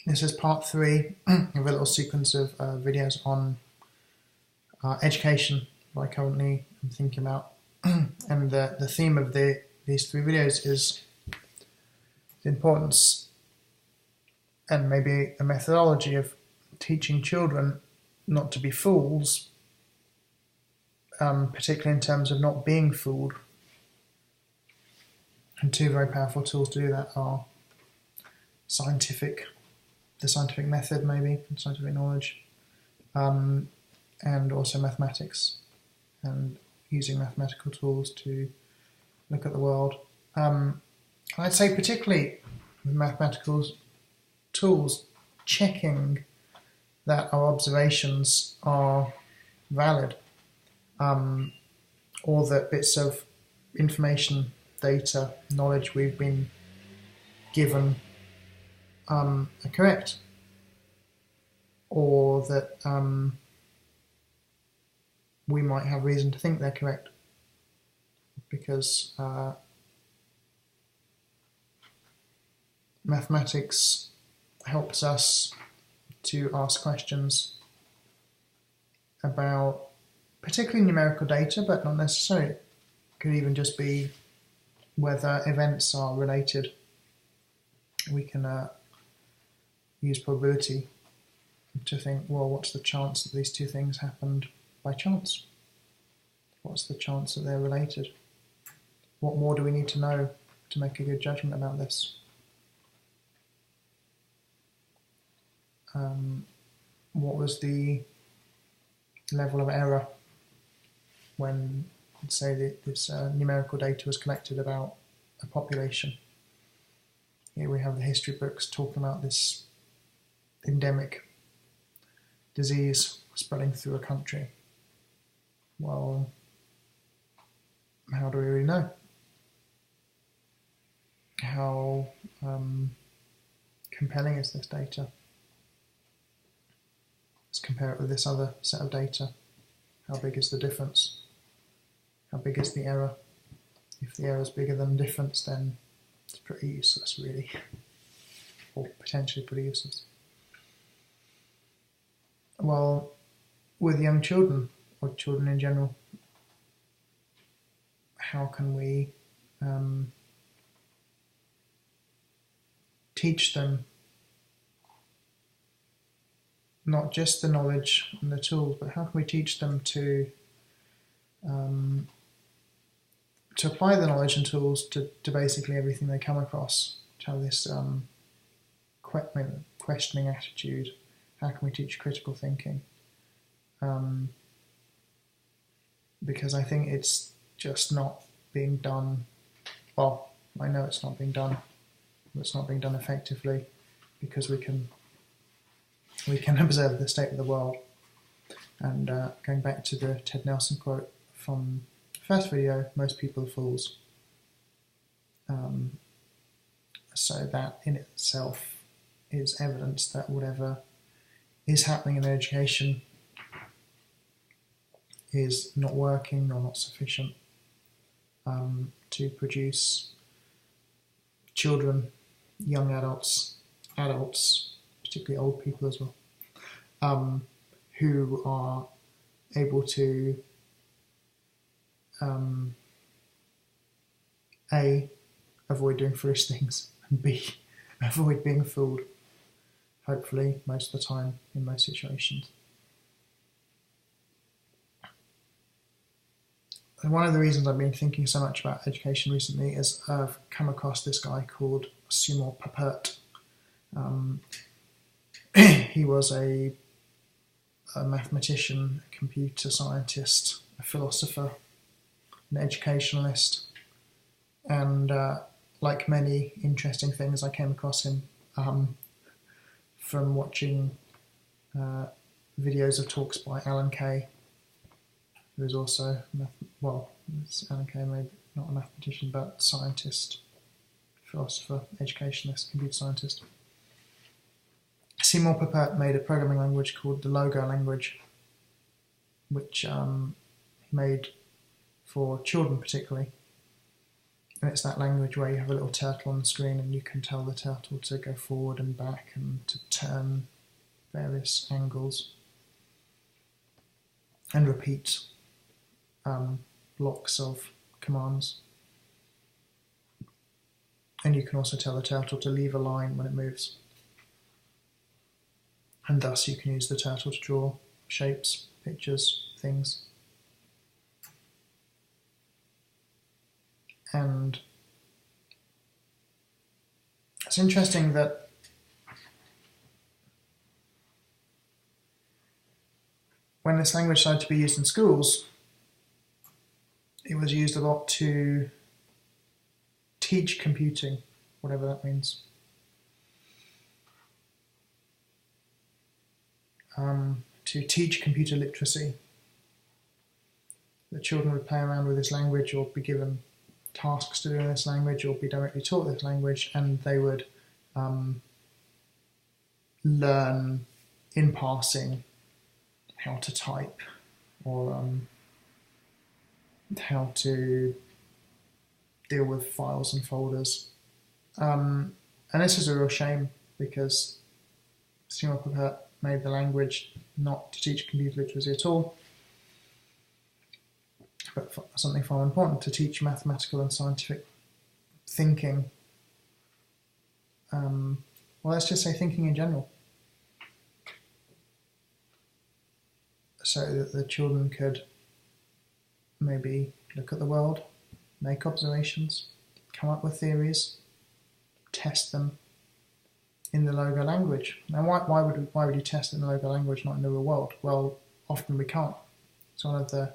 This is part 3 of a little sequence of videos on education that I currently am thinking about. And the theme of these 3 videos is the importance and maybe a methodology of teaching children not to be fools, particularly in terms of not being fooled. And 2 very powerful tools to do that are the scientific method, maybe, and scientific knowledge, and also mathematics, and using mathematical tools to look at the world. I'd say particularly with mathematical tools, checking that our observations are valid, or that bits of information, data, knowledge we've been given are correct, or that we might have reason to think they're correct, because mathematics helps us to ask questions about particularly numerical data, but not necessarily. It could even just be whether events are related. We can use probability to think, well, what's the chance that these 2 things happened by chance? What's the chance that they're related? What more do we need to know to make a good judgment about this? What was the level of error when, say, this numerical data was collected about a population? Here we have the history books talking about this endemic disease spreading through a country. Well, how do we really know? How compelling is this data? Let's compare it with this other set of data. How big is the difference? How big is the error? If the error is bigger than the difference, then it's pretty useless, really, or potentially pretty useless. Well, with young children, or children in general, how can we teach them not just the knowledge and the tools, but how can we teach them to apply the knowledge and tools to basically everything they come across, to have this questioning attitude? How can we teach critical thinking? Because I think it's just not being done. Well, I know it's not being done. It's not being done effectively, because we can observe the state of the world. And going back to the Ted Nelson quote from the first video, most people are fools. So that in itself is evidence that whatever is happening in education is not working or not sufficient to produce children, young adults, particularly old people as well, who are able to A, avoid doing foolish things, and B, avoid being fooled, hopefully most of the time in most situations. And one of the reasons I've been thinking so much about education recently is I've come across this guy called Seymour Papert. He was a mathematician, a computer scientist, a philosopher, an educationalist, and like many interesting things, I came across him from watching videos of talks by Alan Kay, who is also, Alan Kay, maybe not a mathematician, but scientist, philosopher, educationalist, computer scientist. Seymour Papert made a programming language called the Logo language, which he made for children particularly. And it's that language where you have a little turtle on the screen and you can tell the turtle to go forward and back and to turn various angles and repeat blocks of commands. And you can also tell the turtle to leave a line when it moves. And thus you can use the turtle to draw shapes, pictures, things. And it's interesting that when this language started to be used in schools, it was used a lot to teach computing, whatever that means. To teach computer literacy. The children would play around with this language or be given tasks to do in this language or be directly taught this language, and they would learn in passing how to type or how to deal with files and folders. And this is a real shame because Seymour Papert made the language not to teach computer literacy at all, but something far more important, to teach mathematical and scientific thinking. Well, let's just say thinking in general. So that the children could maybe look at the world, make observations, come up with theories, test them in the Logo language. Now, why would you test it in the Logo language, not in the real world? Well, often we can't. It's one of the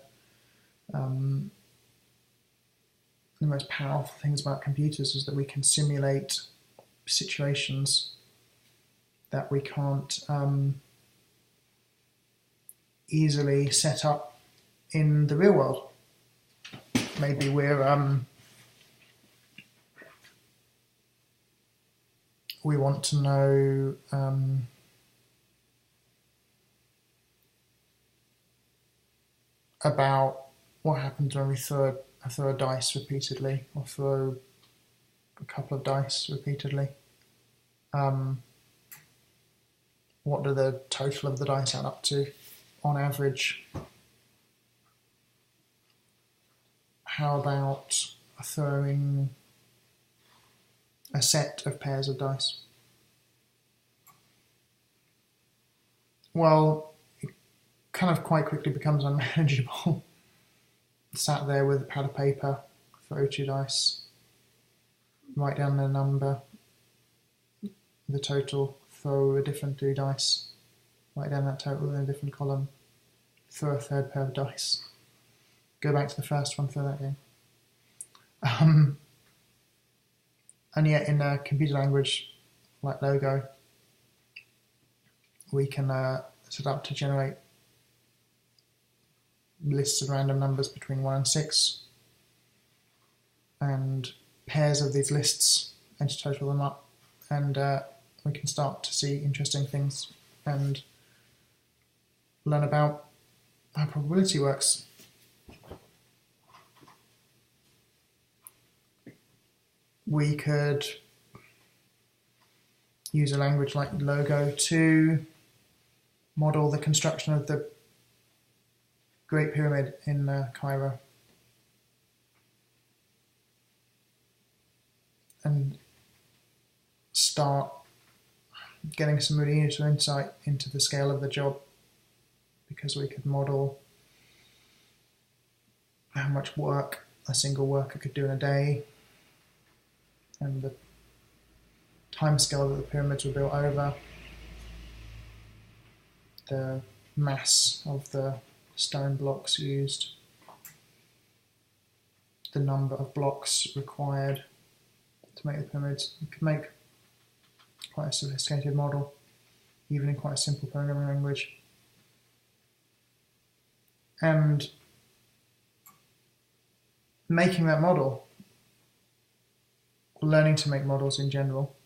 most powerful things about computers is that we can simulate situations that we can't easily set up in the real world. Maybe we want to know about what happens when we throw a dice repeatedly, or throw a couple of dice repeatedly. What do the total of the dice add up to on average? How about throwing a set of pairs of dice? Well, it kind of quite quickly becomes unmanageable. Sat there with a pad of paper, throw 2 dice, write down the number, the total, throw a different 2 dice, write down that total in a different column, throw a 3rd pair of dice, go back to the first one, throw that again. And yet in a computer language like Logo, we can set up to generate lists of random numbers between 1 and 6, and pairs of these lists, and to total them up, and we can start to see interesting things and learn about how probability works. We could use a language like Logo to model the construction of the Great Pyramid in Cairo, and start getting some really useful insight into the scale of the job, because we could model how much work a single worker could do in a day, and the time scale that the pyramids were built over, the mass of the stone blocks used, the number of blocks required to make the pyramids. You could make quite a sophisticated model, even in quite a simple programming language. And making that model, learning to make models in general,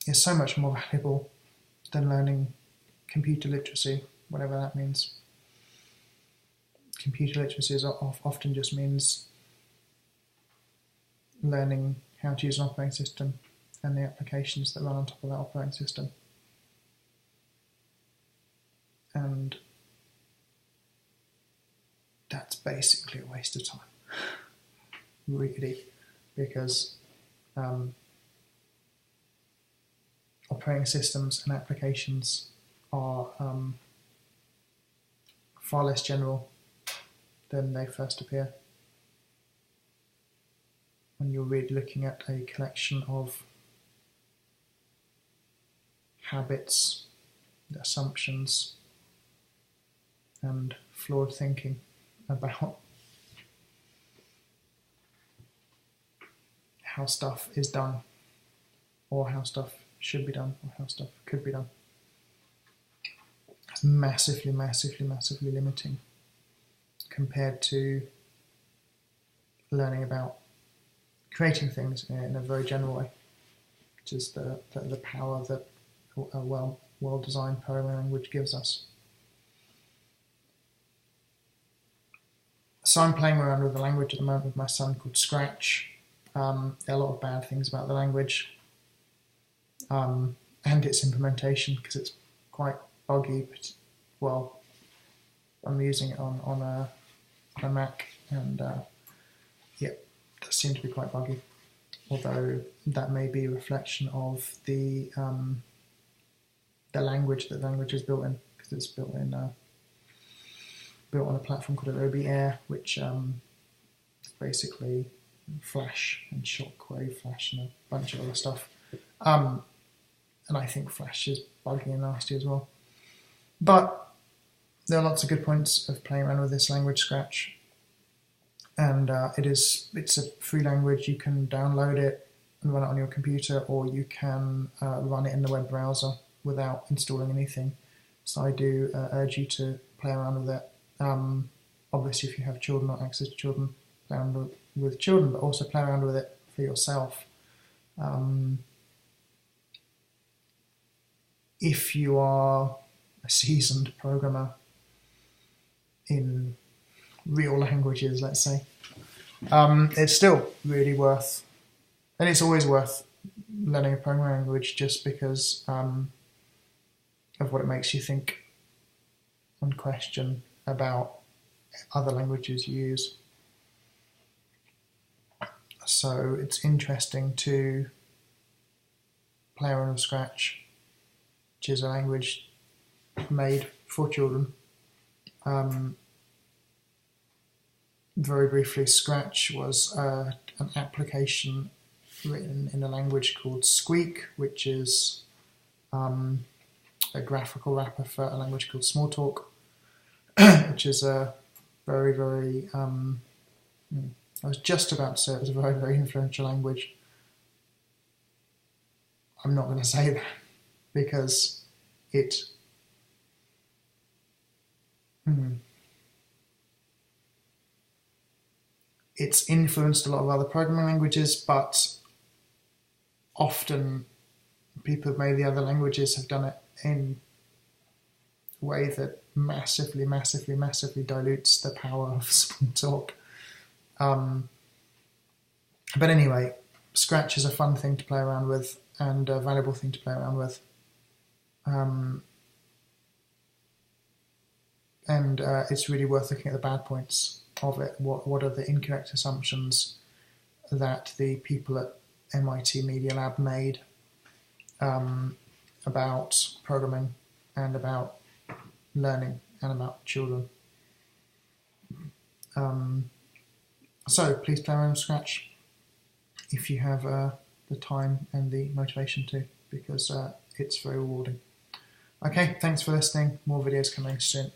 is so much more valuable than learning computer literacy, whatever that means. Computer literacy often just means learning how to use an operating system and the applications that run on top of that operating system. And that's basically a waste of time, really, because operating systems and applications are far less general than they first appear. When you're really looking at a collection of habits, assumptions, and flawed thinking about how stuff is done, or how stuff should be done, or how stuff could be done. It's massively, massively, massively limiting compared to learning about creating things in a very general way, which is the power that a well-designed programming language gives us. So I'm playing around with the language at the moment with my son called Scratch. There are a lot of bad things about the language and its implementation because it's quite buggy. But, well, I'm using it on a Mac, and yeah, it does seem to be quite buggy. Although that may be a reflection of the language that the language is built in, because it's built on a platform called Adobe Air, which is basically Flash and Shockwave Flash and a bunch of other stuff. And I think Flash is buggy and nasty as well. But there are lots of good points of playing around with this language, Scratch. And it's a free language. You can download it and run it on your computer, or you can run it in the web browser without installing anything. So I do urge you to play around with it. Obviously, if you have children or access to children, play around with children, but also play around with it for yourself. If you are a seasoned programmer in real languages, let's say, it's still really worth, and it's always worth learning a programming language just because of what it makes you think and question about other languages you use. So it's interesting to play around with Scratch, which is a language made for children. Very briefly, Scratch was an application written in a language called Squeak, which is a graphical wrapper for a language called Smalltalk, which is a very, very, I was just about to say it was a very, very influential language. I'm not going to say that because it's influenced a lot of other programming languages, but often people who've made the other languages have done it in a way that massively, massively, massively dilutes the power of Smalltalk. But anyway, Scratch is a fun thing to play around with and a valuable thing to play around with. And it's really worth looking at the bad points of it. What are the incorrect assumptions that the people at MIT Media Lab made about programming and about learning and about children. So please play around with Scratch if you have the time and the motivation to, because it's very rewarding. Okay, thanks for listening. More videos coming soon.